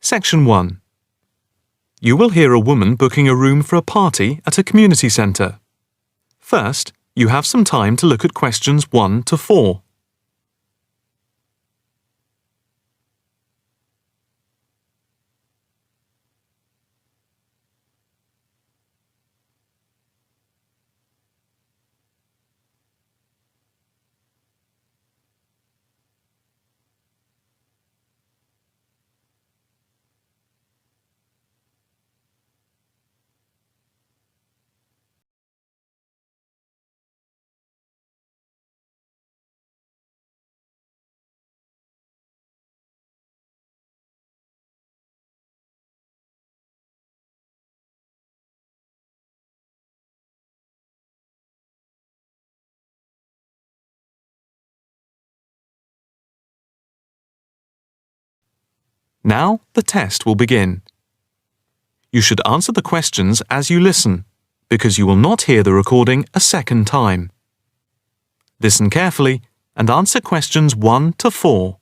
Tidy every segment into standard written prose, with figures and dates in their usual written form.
Section 1. You will hear a woman booking a room for a party at a community centre. First, you have some time to look at questions 1 to 4. Now the test will begin. You should answer the questions as you listen, because you will not hear the recording a second time. Listen carefully and answer questions 1 to 4.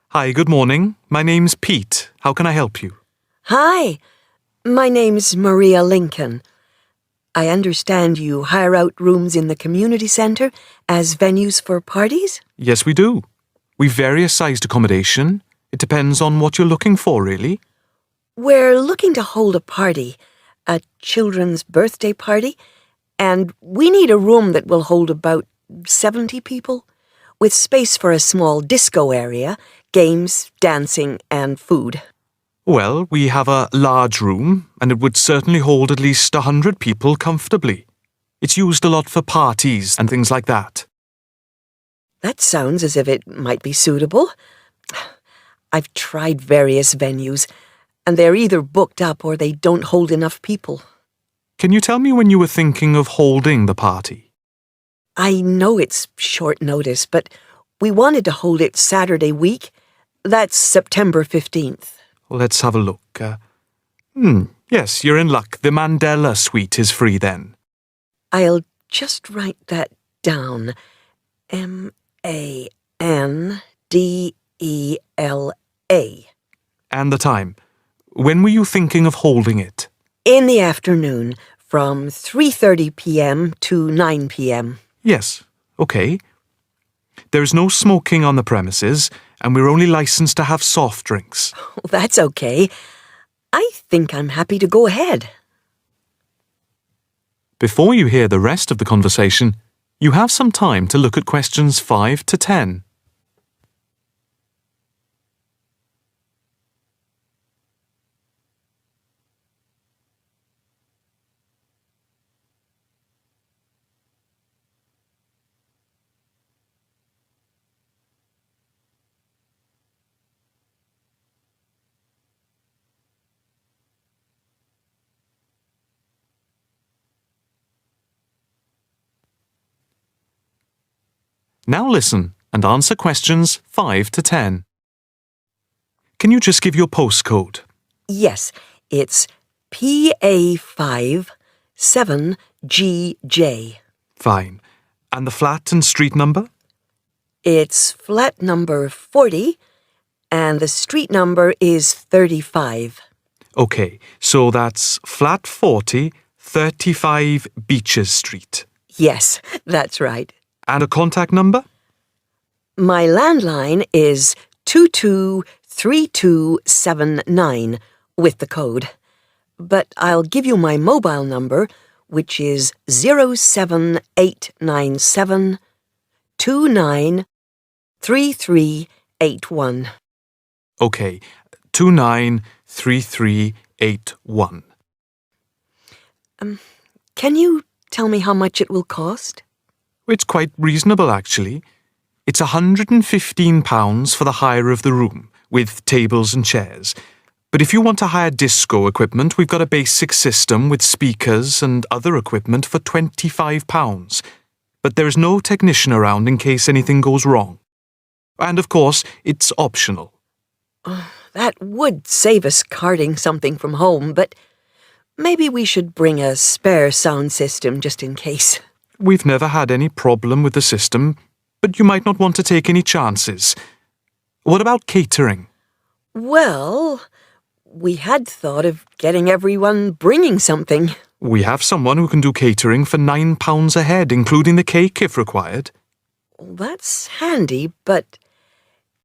Hi, good morning. My name's Pete. How can I help you? Hi, my name's Maria Lincoln. I understand you hire out rooms in the community centre as venues for parties? Yes, we do. We've various sized accommodation. It depends on what you're looking for, really. We're looking to hold a party, a children's birthday party, and we need a room that will hold about 70 people, with space for a small disco area, games, dancing, and food. Well, we have a large room, and it would certainly hold at least 100 people comfortably. It's used a lot for parties and things like that. That sounds as if it might be suitable. I've tried various venues, and they're either booked up or they don't hold enough people. Can you tell me when you were thinking of holding the party? I know it's short notice, but we wanted to hold it Saturday week. That's September 15th. Let's have a look. Yes, you're in luck. The Mandela suite is free then. I'll just write that down. Mandela. And the time. When were you thinking of holding it? In the afternoon, from 3:30 p.m. to 9 p.m. Yes, okay. There's no smoking on the premises, and we're only licensed to have soft drinks. That's okay. I think I'm happy to go ahead. Before you hear the rest of the conversation, you have some time to look at questions 5 to 10. Now listen and answer questions 5 to 10. Can you just give your postcode? Yes, it's PA5 7GJ. Fine. And the flat and street number? It's flat number 40, and the street number is 35. Okay, so that's flat 40, 35 Beaches Street. Yes, that's right. And a contact number? My landline is 223279 with the code. But I'll give you my mobile number, which is 07897 293381. Okay, 293381. Can you tell me how much it will cost? It's quite reasonable, actually. It's £115 for the hire of the room, with tables and chairs. But if you want to hire disco equipment, we've got a basic system with speakers and other equipment for £25. But there is no technician around in case anything goes wrong. And of course, it's optional. That would save us carting something from home, but maybe we should bring a spare sound system just in case. We've never had any problem with the system, but you might not want to take any chances. What about catering? Well, we had thought of getting everyone bringing something. We have someone who can do catering for £9 a head, including the cake if required. That's handy, but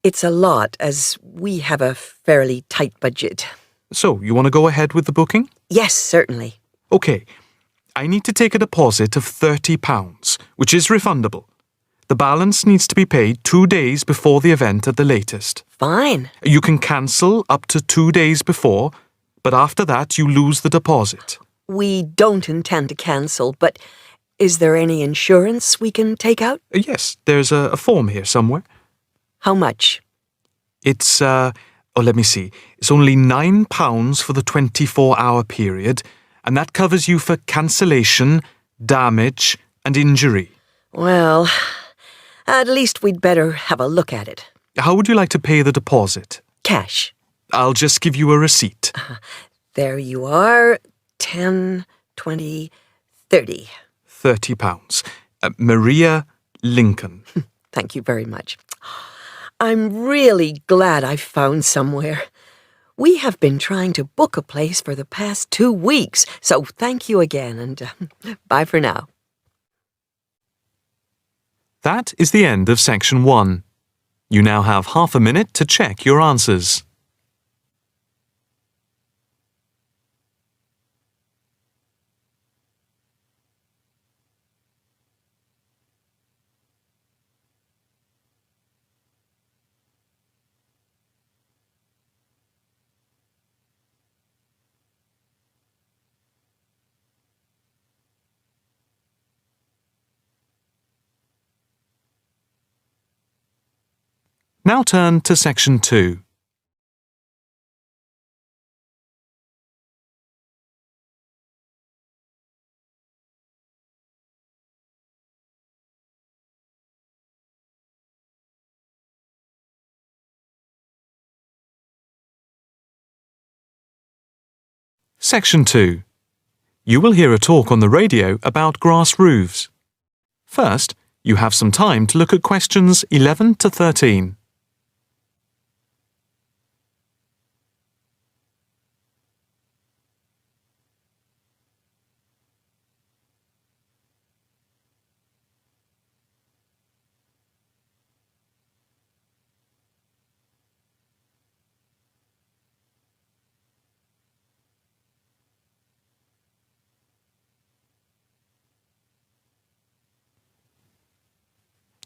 it's a lot as we have a fairly tight budget. So, you want to go ahead with the booking? Yes, certainly. OK. I need to take a deposit of £30, which is refundable. The balance needs to be paid 2 days before the event at the latest. Fine. You can cancel up to 2 days before, but after that you lose the deposit. We don't intend to cancel, but is there any insurance we can take out? Yes, there's a form here somewhere. How much? It's, let me see. It's only £9 for the 24-hour period, and that covers you for cancellation, damage, and injury. Well, at least we'd better have a look at it. How would you like to pay the deposit? Cash. I'll just give you a receipt. There you are. 10, 20, 30. £30. Maria Lincoln. Thank you very much. I'm really glad I found somewhere. We have been trying to book a place for the past 2 weeks, so thank you again, and bye for now. That is the end of section 1. You now have half a minute to check your answers. Now turn to section 2. Section 2. You will hear a talk on the radio about grass roofs. First, you have some time to look at questions 11 to 13.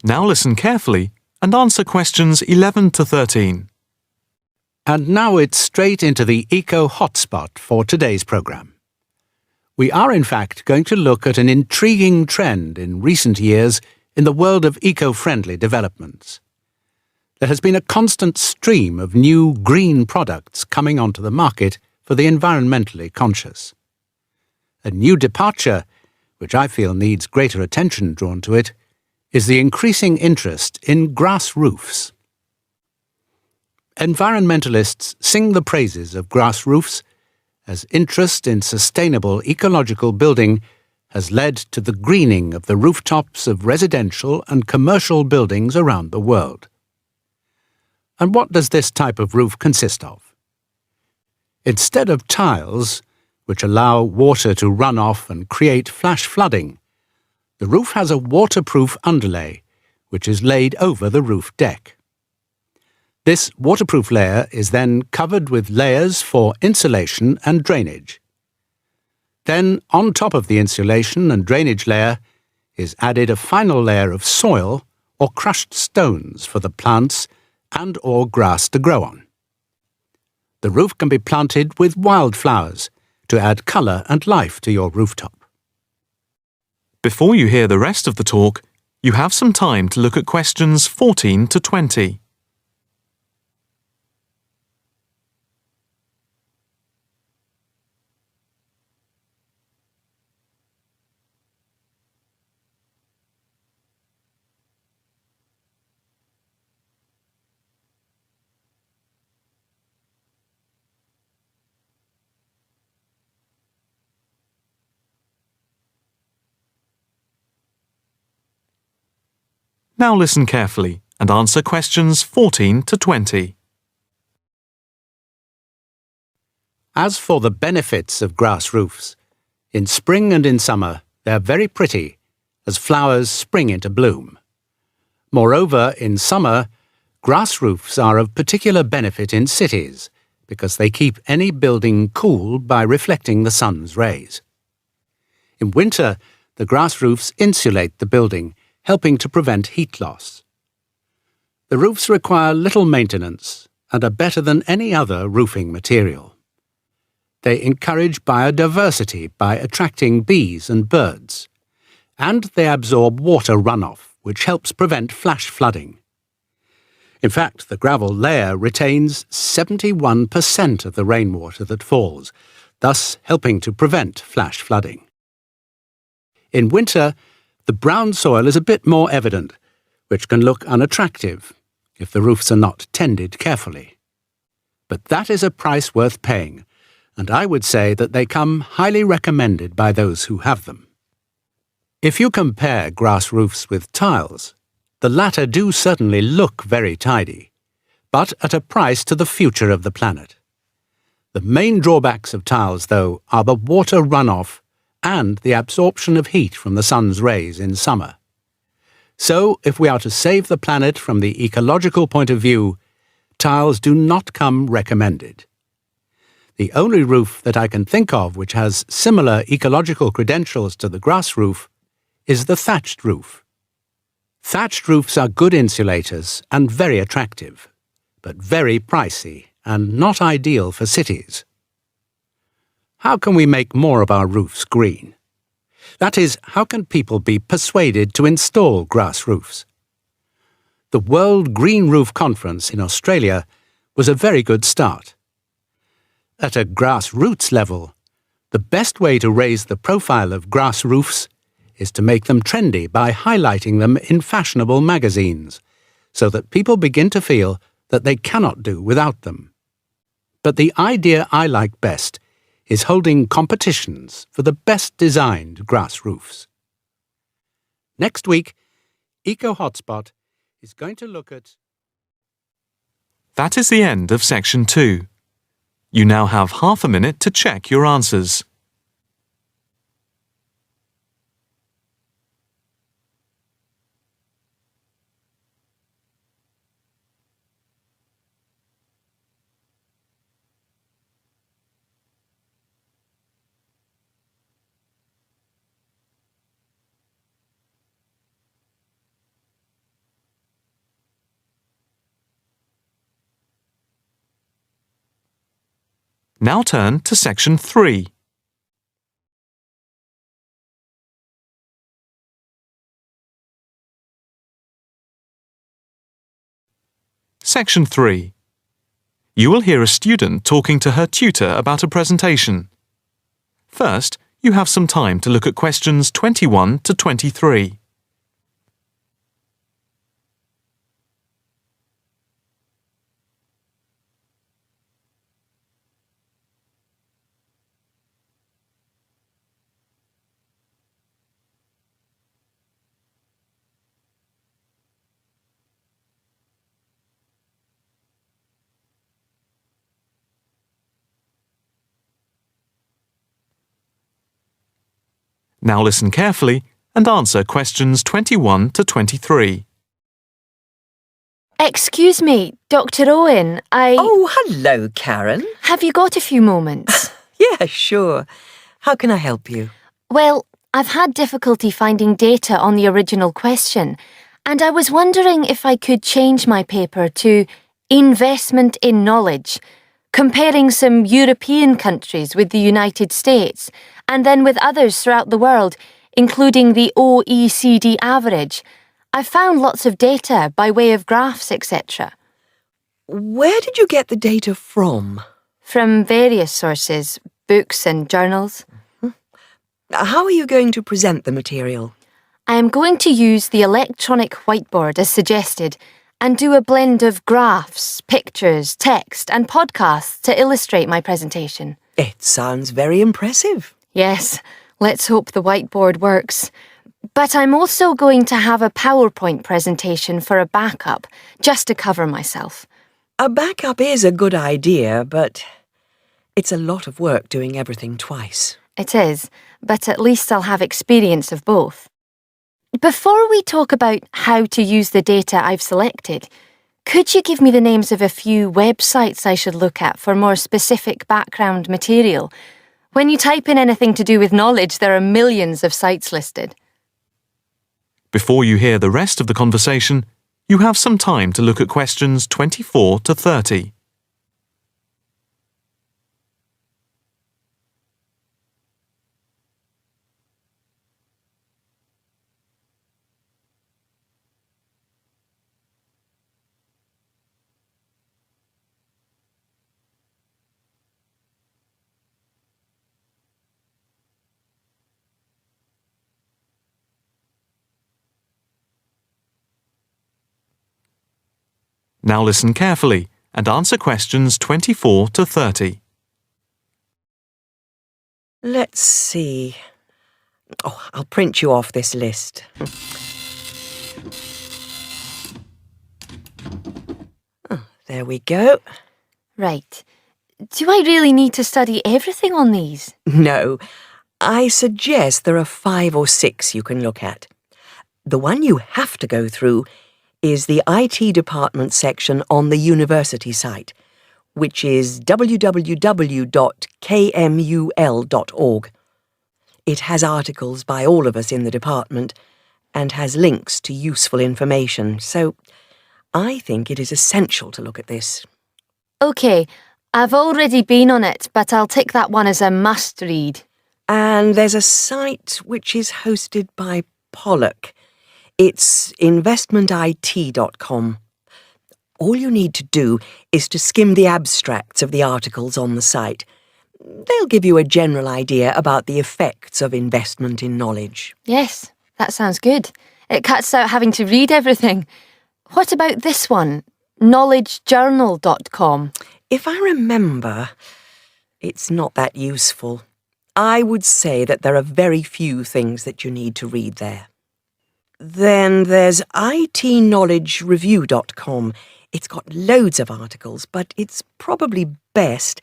Now listen carefully and answer questions 11 to 13. And now it's straight into the Eco Hotspot for today's programme. We are in fact going to look at an intriguing trend in recent years in the world of eco-friendly developments. There has been a constant stream of new green products coming onto the market for the environmentally conscious. A new departure, which I feel needs greater attention drawn to it, is the increasing interest in grass roofs. Environmentalists sing the praises of grass roofs as interest in sustainable ecological building has led to the greening of the rooftops of residential and commercial buildings around the world. And what does this type of roof consist of? Instead of tiles, which allow water to run off and create flash flooding, the roof has a waterproof underlay, which is laid over the roof deck. This waterproof layer is then covered with layers for insulation and drainage. Then, on top of the insulation and drainage layer, is added a final layer of soil or crushed stones for the plants and/or grass to grow on. The roof can be planted with wildflowers to add colour and life to your rooftop. Before you hear the rest of the talk, you have some time to look at questions 14 to 20. Now listen carefully and answer questions 14 to 20. As for the benefits of grass roofs, in spring and in summer they're very pretty as flowers spring into bloom. Moreover, in summer, grass roofs are of particular benefit in cities because they keep any building cool by reflecting the sun's rays. In winter, the grass roofs insulate the building, helping to prevent heat loss. The roofs require little maintenance and are better than any other roofing material. They encourage biodiversity by attracting bees and birds, and they absorb water runoff, which helps prevent flash flooding. In fact, the gravel layer retains 71% of the rainwater that falls, thus helping to prevent flash flooding. In winter, the brown soil is a bit more evident, which can look unattractive if the roofs are not tended carefully. But that is a price worth paying, and I would say that they come highly recommended by those who have them. If you compare grass roofs with tiles, the latter do certainly look very tidy, but at a price to the future of the planet. The main drawbacks of tiles, though, are the water runoff and the absorption of heat from the sun's rays in summer. So, if we are to save the planet from the ecological point of view, tiles do not come recommended. The only roof that I can think of which has similar ecological credentials to the grass roof is the thatched roof. Thatched roofs are good insulators and very attractive, but very pricey and not ideal for cities. How can we make more of our roofs green? That is, how can people be persuaded to install grass roofs? The World Green Roof Conference in Australia was a very good start. At a grassroots level, the best way to raise the profile of grass roofs is to make them trendy by highlighting them in fashionable magazines, so that people begin to feel that they cannot do without them. But the idea I like best is holding competitions for the best designed grass roofs. Next week, Eco Hotspot is going to look at... That is the end of section 2. You now have half a minute to check your answers. Now turn to section 3. Section 3. You will hear a student talking to her tutor about a presentation. First, you have some time to look at questions 21 to 23. Now listen carefully and answer questions 21 to 23. Excuse me, Dr. Owen, Oh, hello, Karen. Have you got a few moments? Yeah, sure. How can I help you? Well, I've had difficulty finding data on the original question, and I was wondering if I could change my paper to Investment in Knowledge, comparing some European countries with the United States, and then with others throughout the world, including the OECD average. I found lots of data by way of graphs, etc. Where did you get the data from? From various sources, books and journals. How are you going to present the material? I am going to use the electronic whiteboard as suggested and do a blend of graphs, pictures, text and podcasts to illustrate my presentation. It sounds very impressive. Yes, let's hope the whiteboard works. But I'm also going to have a PowerPoint presentation for a backup, just to cover myself. A backup is a good idea, but It's a lot of work doing everything twice. It is, but at least I'll have experience of both. Before we talk about how to use the data I've selected, could you give me the names of a few websites I should look at for more specific background material? When you type in anything to do with knowledge, there are millions of sites listed. Before you hear the rest of the conversation, you have some time to look at questions 24 to 30. Now listen carefully and answer questions 24 to 30. Let's see. Oh, I'll print you off this list. Oh, there we go. Right. Do I really need to study everything on these? No, I suggest there are 5 or 6 you can look at. The one you have to go through is the IT department section on the university site, which is www.kmul.org. It has articles by all of us in the department and has links to useful information, so I think it is essential to look at this. OK, I've already been on it, but I'll tick that one as a must-read. And there's a site which is hosted by Pollock. It's investmentit.com. All you need to do is to skim the abstracts of the articles on the site. They'll give you a general idea about the effects of investment in knowledge. Yes, that sounds good. It cuts out having to read everything. What about this one? knowledgejournal.com. If I remember, it's not that useful. I would say that there are very few things that you need to read there. Then there's itknowledgereview.com. It's got loads of articles, but it's probably best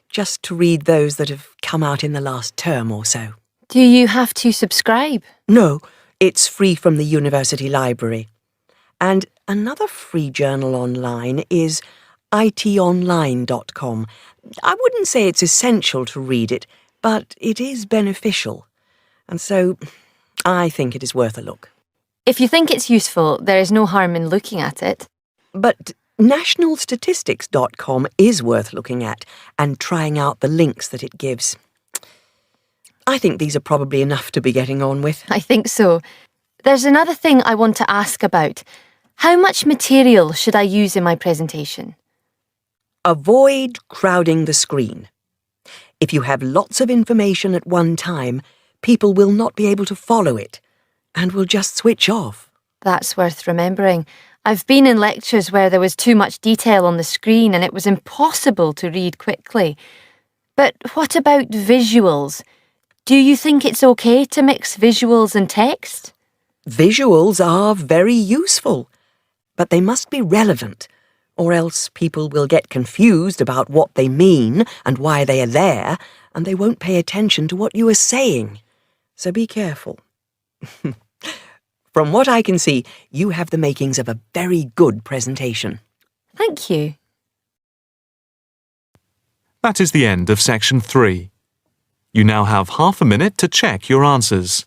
just to read those that have come out in the last term or so. Do you have to subscribe? No, it's free from the university library. And another free journal online is itonline.com. I wouldn't say it's essential to read it, but it is beneficial. And so I think it is worth a look. If you think it's useful, there is no harm in looking at it. But nationalstatistics.com is worth looking at and trying out the links that it gives. I think these are probably enough to be getting on with. I think so. There's another thing I want to ask about. How much material should I use in my presentation? Avoid crowding the screen. If you have lots of information at one time, people will not be able to follow it and will just switch off. That's worth remembering. I've been in lectures where there was too much detail on the screen and it was impossible to read quickly. But what about visuals? Do you think it's okay to mix visuals and text? Visuals are very useful, but they must be relevant, or else people will get confused about what they mean and why they are there, and they won't pay attention to what you are saying. So be careful. From what I can see, you have the makings of a very good presentation. Thank you. That is the end of section 3. You now have half a minute to check your answers.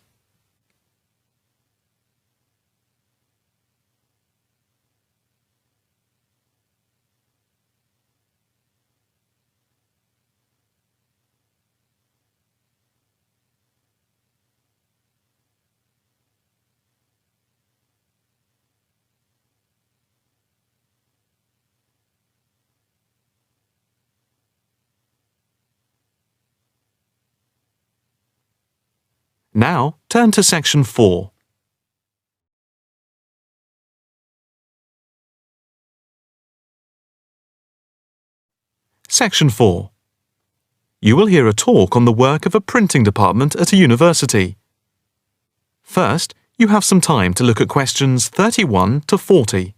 Now, turn to section 4. Section 4. You will hear a talk on the work of a printing department at a university. First, you have some time to look at questions 31 to 40.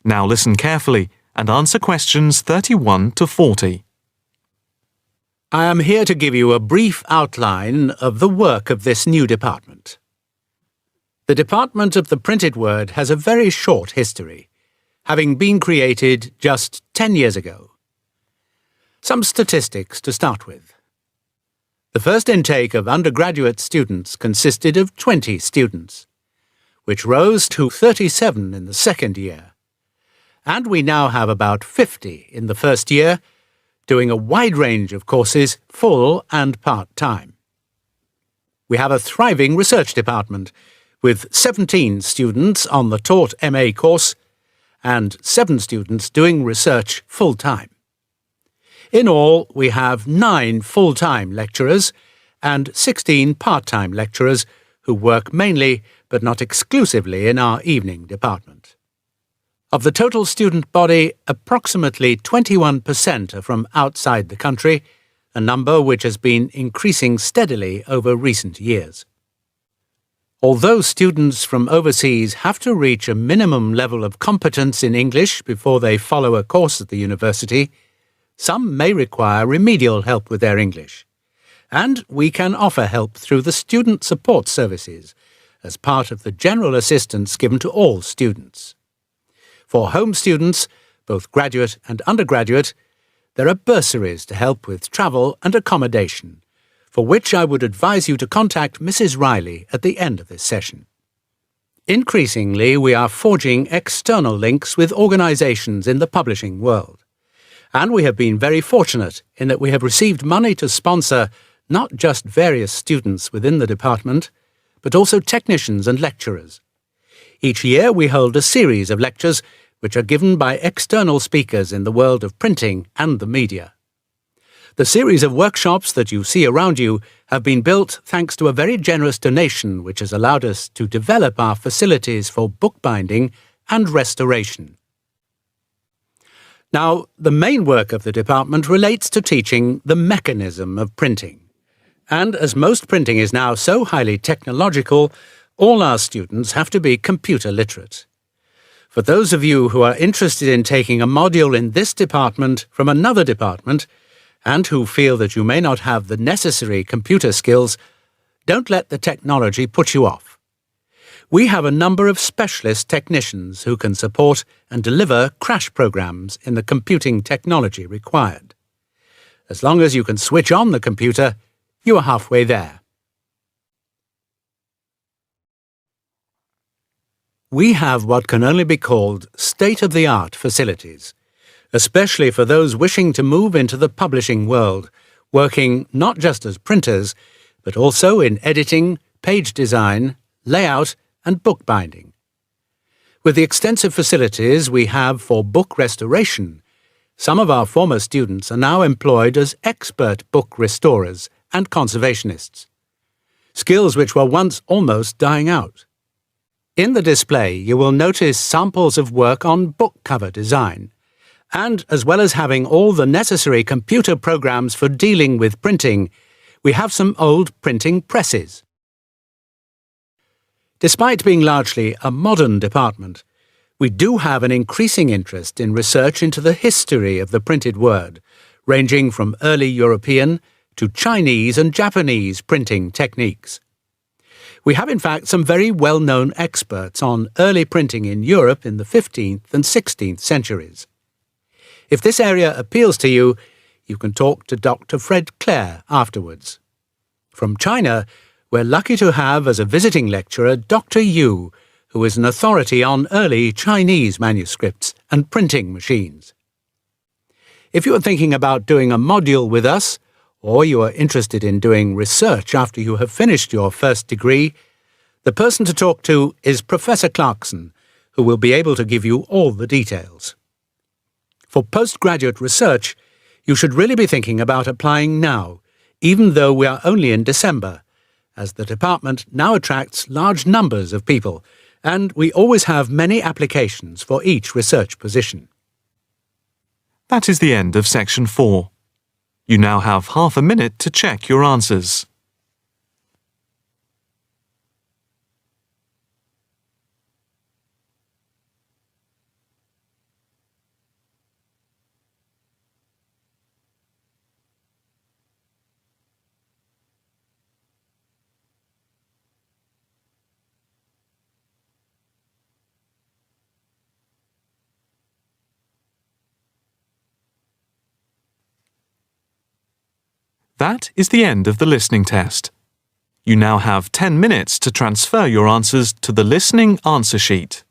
Now listen carefully and answer questions 31 to 40. I am here to give you a brief outline of the work of this new department. The Department of the Printed Word has a very short history, having been created just 10 years ago. Some statistics to start with. The first intake of undergraduate students consisted of 20 students, which rose to 37 in the second year. And we now have about 50 in the first year, doing a wide range of courses, full and part-time. We have a thriving research department, with 17 students on the taught MA course and 7 students doing research full-time. In all, we have 9 full-time lecturers and 16 part-time lecturers who work mainly, but not exclusively, in our evening department. Of the total student body, approximately 21% are from outside the country, a number which has been increasing steadily over recent years. Although students from overseas have to reach a minimum level of competence in English before they follow a course at the university, some may require remedial help with their English, and we can offer help through the Student Support Services as part of the general assistance given to all students. For home students, both graduate and undergraduate, there are bursaries to help with travel and accommodation, for which I would advise you to contact Mrs. Riley at the end of this session. Increasingly, we are forging external links with organisations in the publishing world. And we have been very fortunate in that we have received money to sponsor not just various students within the department, but also technicians and lecturers. Each year we hold a series of lectures which are given by external speakers in the world of printing and the media. The series of workshops that you see around you have been built thanks to a very generous donation which has allowed us to develop our facilities for bookbinding and restoration. Now, the main work of the department relates to teaching the mechanism of printing. And as most printing is now so highly technological, all our students have to be computer literate. For those of you who are interested in taking a module in this department from another department, and who feel that you may not have the necessary computer skills, don't let the technology put you off. We have a number of specialist technicians who can support and deliver crash programs in the computing technology required. As long as you can switch on the computer, you are halfway there. We have what can only be called state-of-the-art facilities, especially for those wishing to move into the publishing world, working not just as printers, but also in editing, page design, layout, and bookbinding. With the extensive facilities we have for book restoration, some of our former students are now employed as expert book restorers and conservationists, skills which were once almost dying out. In the display you will notice samples of work on book cover design, and as well as having all the necessary computer programs for dealing with printing, we have some old printing presses. Despite being largely a modern department, we do have an increasing interest in research into the history of the printed word, ranging from early European to Chinese and Japanese printing techniques. We have in fact some very well-known experts on early printing in Europe in the 15th and 16th centuries. If this area appeals to you, you can talk to Dr. Fred Clare afterwards. From China, we're lucky to have as a visiting lecturer Dr. Yu, who is an authority on early Chinese manuscripts and printing machines. If you are thinking about doing a module with us, or you are interested in doing research after you have finished your first degree, the person to talk to is Professor Clarkson, who will be able to give you all the details. For postgraduate research, you should really be thinking about applying now, even though we are only in December, as the department now attracts large numbers of people, and we always have many applications for each research position. That is the end of section 4. You now have half a minute to check your answers. That is the end of the listening test. You now have 10 minutes to transfer your answers to the listening answer sheet.